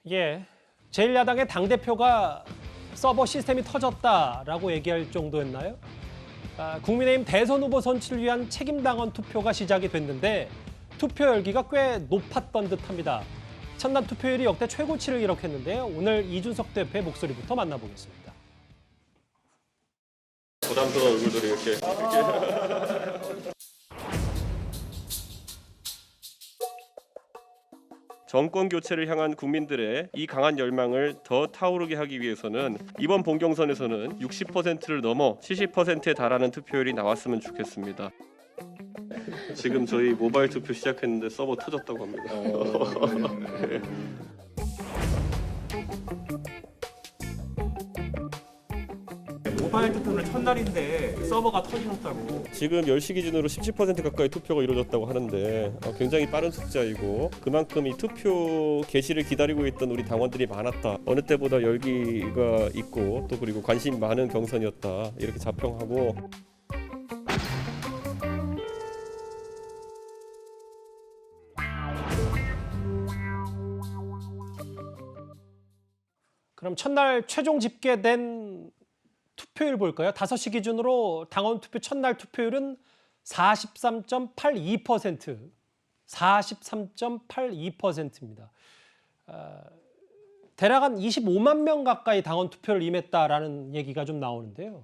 예, 제1야당의 당대표가 서버 시스템이 터졌다라고 얘기할 정도였나요? 국민의힘 대선 후보 선출을 위한 책임당원 투표가 시작이 됐는데 투표 열기가 꽤 높았던 듯합니다. 첫날 투표율이 역대 최고치를 기록했는데요. 오늘 이준석 대표의 목소리부터 만나보겠습니다. 부담스러운 얼굴들이 이렇게. 정권 교체를 향한 국민들의 이 강한 열망을 더 타오르게 하기 위해서는 이번 본경선에서는 60%를 넘어 70%에 달하는 투표율이 나왔으면 좋겠습니다. 지금 저희 모바일 투표 시작했는데 서버 터졌다고 합니다. 네. 모바일 투표는 첫날인데 서버가 터지셨다고. 지금 10시 기준으로 17% 가까이 투표가 이루어졌다고 하는데 굉장히 빠른 숫자이고 그만큼 이 투표 개시를 기다리고 있던 우리 당원들이 많았다. 어느 때보다 열기가 있고 또 그리고 관심 많은 경선이었다. 이렇게 자평하고 그럼 첫날 최종 집계된 투표율 볼까요? 5시 기준으로 당원 투표 첫날 투표율은 43.82%. 43.82%입니다. 대략 한 25만 명 가까이 당원 투표를 임했다라는 얘기가 좀 나오는데요.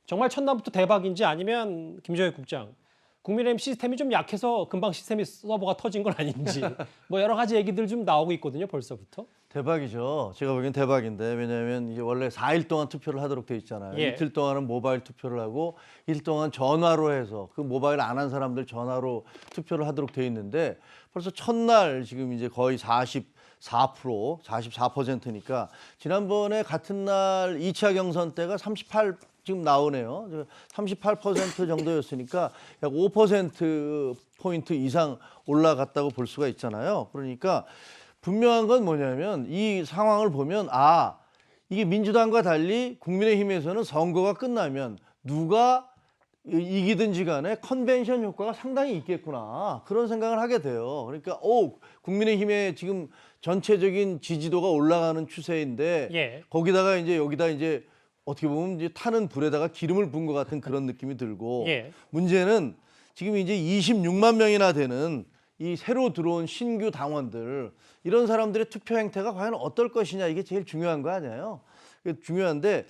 정말 첫날부터 대박인지 아니면 김정일 국장, 국민의힘 시스템이 좀 약해서 금방 시스템이 서버가 터진 건 아닌지 뭐 여러 가지 얘기들 좀 나오고 있거든요. 벌써부터. 대박이죠. 제가 보기엔 대박인데 왜냐하면 이게 원래 4일 동안 투표를 하도록 돼 있잖아요. 예. 이틀 동안은 모바일 투표를 하고 이틀 동안 전화로 해서 그 모바일 안 한 사람들 전화로 투표를 하도록 돼 있는데 벌써 첫날 지금 이제 거의 44%니까 지난번에 같은 날 2차 경선 때가 38 지금 나오네요. 38% 정도였으니까 약 5%포인트 이상 올라갔다고 볼 수가 있잖아요. 그러니까 분명한 건 뭐냐면 이 상황을 보면 이게 민주당과 달리 국민의힘에서는 선거가 끝나면 누가 이기든지 간에 컨벤션 효과가 상당히 있겠구나. 그런 생각을 하게 돼요. 그러니까 국민의힘의 지금 전체적인 지지도가 올라가는 추세인데 예. 거기다가 이제 여기다 이제 어떻게 보면 이제 타는 불에다가 기름을 부은 것 같은 그런 느낌이 들고 예. 문제는 지금 이제 26만 명이나 되는 이 새로 들어온 신규 당원들 이런 사람들의 투표 행태가 과연 어떨 것이냐 이게 제일 중요한 거 아니에요? 중요한데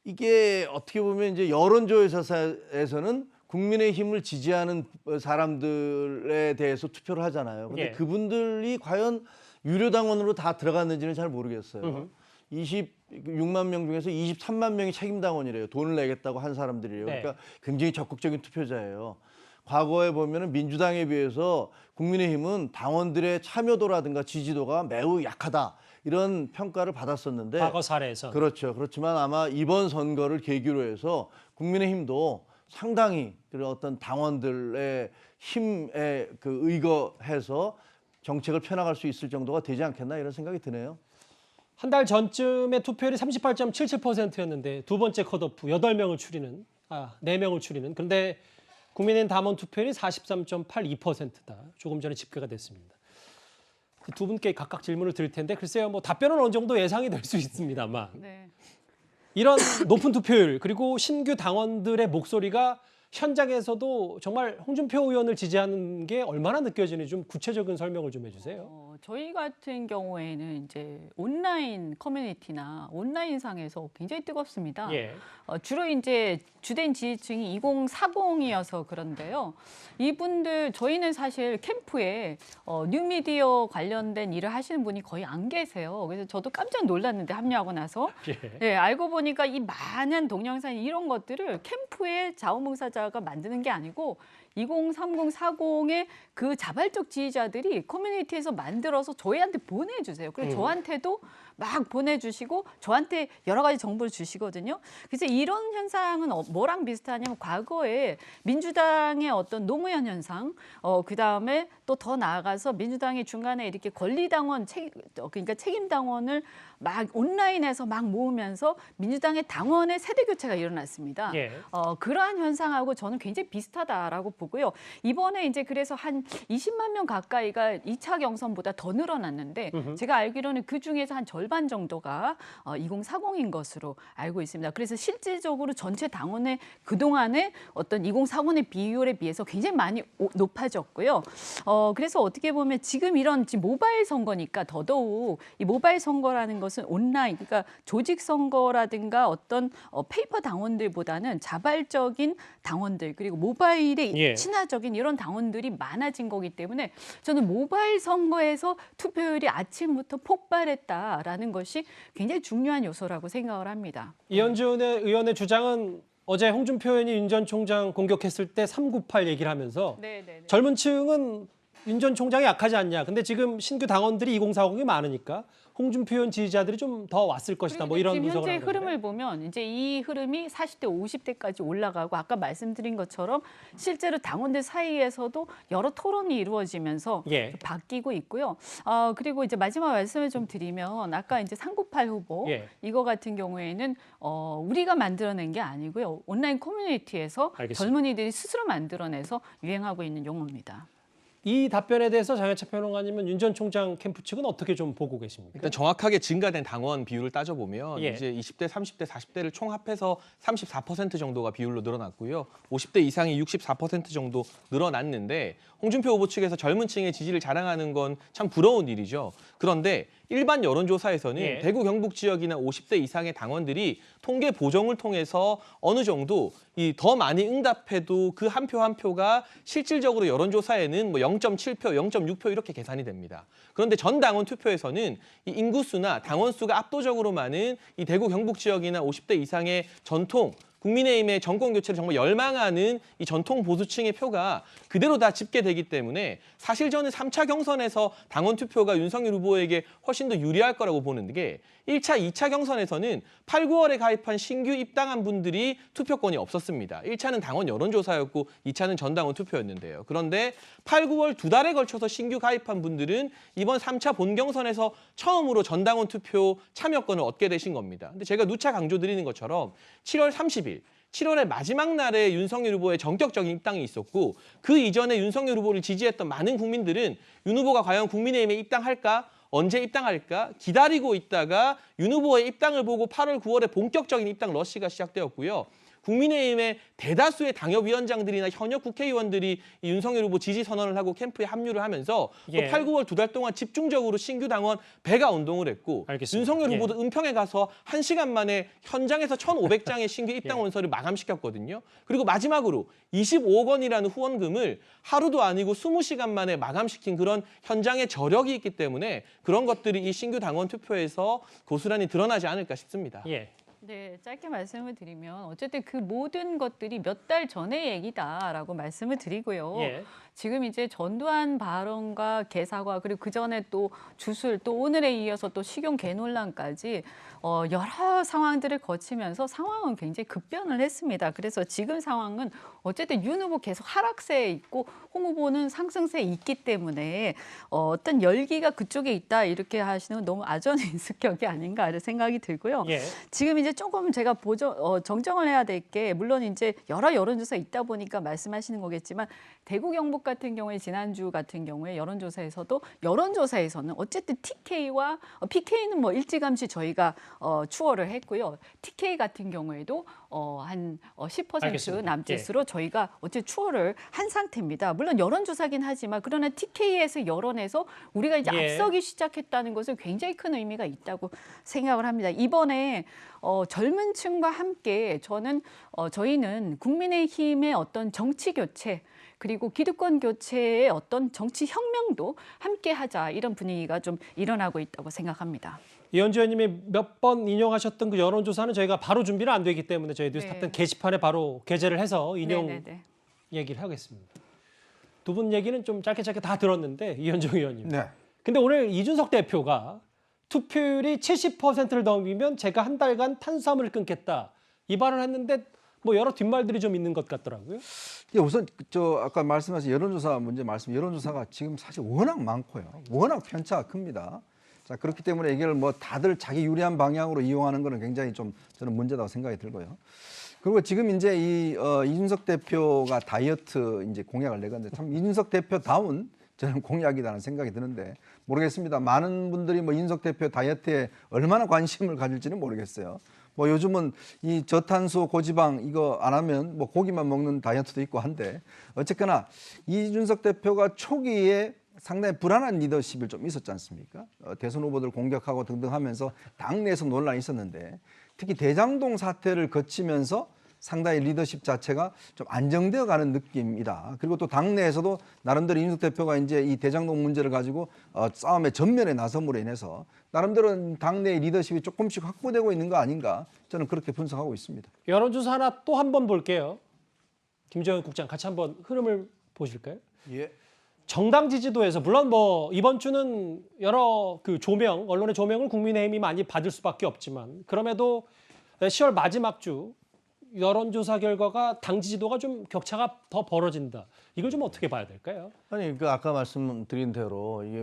이게 어떻게 보면 이제 여론조사에서는 국민의힘을 지지하는 사람들에 대해서 투표를 하잖아요. 근데 예. 그분들이 과연 유료 당원으로 다 들어갔는지는 잘 모르겠어요. 26만 명 중에서 23만 명이 책임당원이래요. 돈을 내겠다고 한 사람들이래요. 네. 그러니까 굉장히 적극적인 투표자예요. 과거에 보면은 민주당에 비해서 국민의힘은 당원들의 참여도라든가 지지도가 매우 약하다. 이런 평가를 받았었는데 과거 사례에서. 그렇죠. 그렇지만 아마 이번 선거를 계기로 해서 국민의힘도 상당히 그런 어떤 당원들의 힘에 의거해서 정책을 펴나갈 수 있을 정도가 되지 않겠나 이런 생각이 드네요. 한 달 전쯤에 투표율이 38.77%였는데 두 번째 컷오프 4명을 추리는 4명을 추리는. 그런데 국민의힘 당원 투표율이 43.82%다. 조금 전에 집계가 됐습니다. 두 분께 각각 질문을 드릴 텐데 글쎄요. 뭐 답변은 어느 정도 예상이 될 수 있습니다만. 네. 이런 높은 투표율 그리고 신규 당원들의 목소리가 현장에서도 정말 홍준표 의원을 지지하는 게 얼마나 느껴지는지 좀 구체적인 설명을 좀 해주세요. 저희 같은 경우에는 이제 온라인 커뮤니티나 온라인상에서 굉장히 뜨겁습니다. 예. 주로 이제 주된 지지층이 2040이어서 그런데요. 이분들 저희는 사실 캠프에 뉴미디어 관련된 일을 하시는 분이 거의 안 계세요. 그래서 저도 깜짝 놀랐는데 합류하고 나서 예. 네, 알고 보니까 이 많은 동영상 이런 것들을 캠프의 자원봉사자가 만드는 게 아니고 2030, 40의 그 자발적 지지자들이 커뮤니티에서 만들어서 저희한테 보내주세요. 그래서 저한테도 막 보내주시고 저한테 여러 가지 정보를 주시거든요. 그래서 이런 현상은 뭐랑 비슷하냐면 과거에 민주당의 어떤 노무현 현상, 그다음에 또 더 나아가서 민주당이 중간에 이렇게 권리당원, 그러니까 책임당원을 막 온라인에서 막 모으면서 민주당의 당원의 세대 교체가 일어났습니다. 예. 그러한 현상하고 저는 굉장히 비슷하다라고 보고요. 이번에 이제 그래서 한 20만 명 가까이가 2차 경선보다 더 늘어났는데 제가 알기로는 그 중에서 한 절반 정도가 2040인 것으로 알고 있습니다. 그래서 실질적으로 전체 당원의 그동안의 어떤 2040의 비율에 비해서 굉장히 많이 높아졌고요. 그래서 어떻게 보면 지금 이런 모바일 선거니까 더더욱 이 모바일 선거라는 것은 온라인, 그러니까 조직 선거라든가 어떤 페이퍼 당원들보다는 자발적인 당원들 그리고 모바일에 예. 친화적인 이런 당원들이 많아진 거기 때문에 저는 모바일 선거에서 투표율이 아침부터 폭발했다라는 것이 굉장히 중요한 요소라고 생각을 합니다. 이현준 의원의 주장은 어제 홍준표 의원이 윤 전 총장 공격했을 때 398 얘기를 하면서 네네네. 젊은 층은 윤 전 총장이 약하지 않냐. 근데 지금 신규 당원들이 2040이 많으니까 홍준표 의원 지지자들이 좀 더 왔을 것이다. 뭐 이런 지금 분석을 현재 한 건데. 흐름을 보면 이제 이 흐름이 40대, 50대까지 올라가고 아까 말씀드린 것처럼 실제로 당원들 사이에서도 여러 토론이 이루어지면서 예. 바뀌고 있고요. 그리고 이제 마지막 말씀을 좀 드리면 아까 이제 398 후보 예. 이거 같은 경우에는 우리가 만들어낸 게 아니고요. 온라인 커뮤니티에서 알겠습니다. 젊은이들이 스스로 만들어내서 유행하고 있는 용어입니다. 이 답변에 대해서 장혜철 평론가님은 윤 전 총장 캠프 측은 어떻게 좀 보고 계십니까? 일단 정확하게 증가된 당원 비율을 따져보면 예. 이제 20대, 30대, 40대를 총합해서 34% 정도가 비율로 늘어났고요. 50대 이상이 64% 정도 늘어났는데 홍준표 후보 측에서 젊은 층의 지지를 자랑하는 건 참 부러운 일이죠. 그런데 일반 여론조사에서는 예. 대구 경북 지역이나 50대 이상의 당원들이 통계 보정을 통해서 어느 정도 더 많이 응답해도 그 한 표 한 표가 실질적으로 여론조사에는 뭐 0.7표, 0.6표 이렇게 계산이 됩니다. 그런데 전 당원 투표에서는 이 인구수나 당원 수가 압도적으로 많은 이 대구 경북 지역이나 50대 이상의 전통 국민의힘의 정권 교체를 정말 열망하는 이 전통 보수층의 표가 그대로 다 집계되기 때문에 사실 저는 3차 경선에서 당원 투표가 윤석열 후보에게 훨씬 더 유리할 거라고 보는 게 1차, 2차 경선에서는 8, 9월에 가입한 신규 입당한 분들이 투표권이 없었습니다. 1차는 당원 여론조사였고 2차는 전당원 투표였는데요. 그런데 8, 9월 두 달에 걸쳐서 신규 가입한 분들은 이번 3차 본경선에서 처음으로 전당원 투표 참여권을 얻게 되신 겁니다. 근데 제가 누차 강조드리는 것처럼 7월 30일 7월의 마지막 날에 윤석열 후보의 전격적인 입당이 있었고 그 이전에 윤석열 후보를 지지했던 많은 국민들은 윤 후보가 과연 국민의힘에 입당할까? 언제 입당할까? 기다리고 있다가 윤 후보의 입당을 보고 8월, 9월에 본격적인 입당 러시가 시작되었고요. 국민의힘의 대다수의 당협위원장들이나 현역 국회의원들이 이 윤석열 후보 지지 선언을 하고 캠프에 합류를 하면서 예. 또 8, 9월 두 달 동안 집중적으로 신규 당원 배가 운동을 했고 알겠습니다. 윤석열 예. 후보도 은평에 가서 1시간 만에 현장에서 1,500장의 신규 입당 원서를 마감시켰거든요. 그리고 마지막으로 25억 원이라는 후원금을 하루도 아니고 20시간 만에 마감시킨 그런 현장의 저력이 있기 때문에 그런 것들이 이 신규 당원 투표에서 고스란히 드러나지 않을까 싶습니다. 예. 네, 짧게 말씀을 드리면 어쨌든 그 모든 것들이 몇 달 전의 얘기다라고 말씀을 드리고요. 예. 지금 이제 전두환 발언과 개사과 그리고 그 전에 또 주술 또 오늘에 이어서 또 식용 논란까지 여러 상황들을 거치면서 상황은 굉장히 급변을 했습니다. 그래서 지금 상황은 어쨌든 윤 후보 계속 하락세에 있고 홍 후보는 상승세에 있기 때문에 어떤 열기가 그쪽에 있다 이렇게 하시는 건 너무 아전인수격이 아닌가 이런 생각이 들고요. 예. 지금 이제 조금 제가 정정을 해야 될 게 물론 이제 여러 여론조사 있다 보니까 말씀하시는 거겠지만 대구 경북 같은 경우에 지난주 같은 경우에 여론조사에서는 어쨌든 TK와 PK는 뭐 일찌감치 저희가 추월을 했고요. TK 같은 경우에도 한 10% 알겠습니다. 남짓으로 저희가 어쨌든 추월을 한 상태입니다. 물론 여론조사긴 하지만 그러나 TK에서 여론에서 우리가 이제 예. 앞서기 시작했다는 것은 굉장히 큰 의미가 있다고 생각을 합니다. 이번에 젊은 층과 함께 저희는 국민의힘의 어떤 정치 교체 그리고 기득권 교체의 어떤 정치 혁명도 함께 하자 이런 분위기가 좀 일어나고 있다고 생각합니다. 이현주 의원님이 몇 번 인용하셨던 그 여론조사는 저희가 바로 준비를 안 되기 때문에 저희 뉴스탑텐 네. 게시판에 바로 게재를 해서 인용 네네네. 얘기를 하겠습니다. 두 분 얘기는 좀 짧게 다 들었는데 이현정 의원님. 네. 근데 오늘 이준석 대표가 투표율이 70%를 넘기면 제가 한 달간 탄수화물을 끊겠다 이 발언을 했는데 뭐 여러 뒷말들이 좀 있는 것 같더라고요. 예, 우선 아까 말씀하신 여론조사 문제 여론조사가 지금 사실 워낙 많고요. 워낙 편차가 큽니다. 자, 그렇기 때문에 이걸 뭐 다들 자기 유리한 방향으로 이용하는 거는 굉장히 좀 저는 문제다고 생각이 들고요. 그리고 지금 이제 이준석 대표가 다이어트 이제 공약을 내건데 참 이준석 대표다운 저는 공약이라는 생각이 드는데 모르겠습니다. 많은 분들이 뭐 이준석 대표 다이어트에 얼마나 관심을 가질지는 모르겠어요. 뭐 요즘은 이 저탄수 고지방 이거 안 하면 뭐 고기만 먹는 다이어트도 있고 한데 어쨌거나 이준석 대표가 초기에 상당히 불안한 리더십이 좀 있었지 않습니까? 대선 후보들 공격하고 등등 하면서 당내에서 논란이 있었는데 특히 대장동 사태를 거치면서 상당히 리더십 자체가 좀 안정되어 가는 느낌이다. 그리고 또 당내에서도 나름대로 이준석 대표가 이제 이 대장동 문제를 가지고 싸움의 전면에 나섬으로 인해서 나름대로 당내의 리더십이 조금씩 확보되고 있는 거 아닌가 저는 그렇게 분석하고 있습니다. 여론조사 하나 또 한 번 볼게요. 김정은 국장 같이 한번 흐름을 보실까요? 예. 정당 지지도에서 물론 뭐 이번 주는 여러 그 조명, 언론의 조명을 국민의힘이 많이 받을 수밖에 없지만 그럼에도 10월 마지막 주 여론조사 결과가 당 지지도가 좀 격차가 더 벌어진다. 이걸 좀 어떻게 봐야 될까요? 아니 그 아까 말씀드린 대로 이게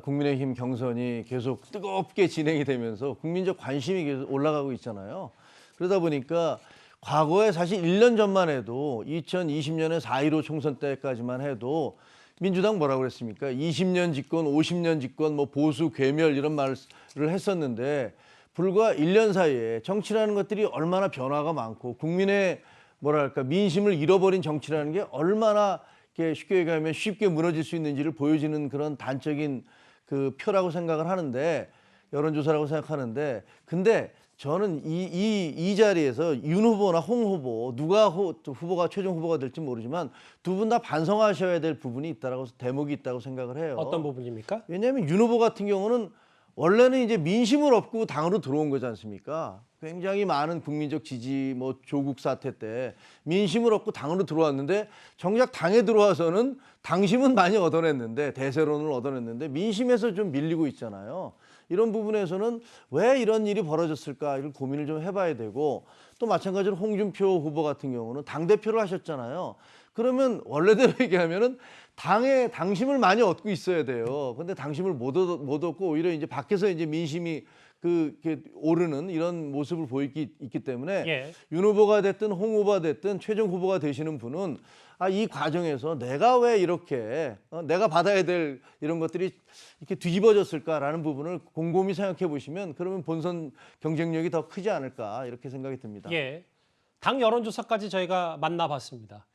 국민의힘 경선이 계속 뜨겁게 진행이 되면서 국민적 관심이 계속 올라가고 있잖아요. 그러다 보니까 과거에 사실 1년 전만 해도 2020년에 4.15 총선 때까지만 해도 민주당 뭐라고 그랬습니까? 20년 집권, 50년 집권, 뭐 보수, 괴멸 이런 말을 했었는데 불과 1년 사이에 정치라는 것들이 얼마나 변화가 많고 국민의 뭐랄까 민심을 잃어버린 정치라는 게 얼마나 쉽게 얘기하면 쉽게 무너질 수 있는지를 보여지는 그런 단적인 그 표라고 생각을 하는데 여론조사라고 생각하는데 근데 저는 이 자리에서 윤 후보나 홍 후보 누가 후보가 최종 후보가 될지 모르지만 두 분 다 반성하셔야 될 부분이 있다라고 대목이 있다고 생각을 해요. 어떤 부분입니까? 왜냐하면 윤 후보 같은 경우는 원래는 이제 민심을 얻고 당으로 들어온 거지 않습니까? 굉장히 많은 국민적 지지, 뭐 조국 사태 때 민심을 얻고 당으로 들어왔는데 정작 당에 들어와서는 당심은 많이 얻어냈는데 대세론을 얻어냈는데 민심에서 좀 밀리고 있잖아요. 이런 부분에서는 왜 이런 일이 벌어졌을까 이걸 고민을 좀 해봐야 되고 또 마찬가지로 홍준표 후보 같은 경우는 당대표를 하셨잖아요. 그러면 원래대로 얘기하면은 당의 당심을 많이 얻고 있어야 돼요. 근데 당심을 못 얻고 오히려 이제 밖에서 이제 민심이 오르는 이런 모습을 있기 때문에 예. 윤 후보가 됐든 홍 후보가 됐든 최종 후보가 되시는 분은 이 과정에서 내가 왜 이렇게 내가 받아야 될 이런 것들이 이렇게 뒤집어졌을까라는 부분을 곰곰이 생각해 보시면 그러면 본선 경쟁력이 더 크지 않을까 이렇게 생각이 듭니다. 예. 당 여론조사까지 저희가 만나봤습니다.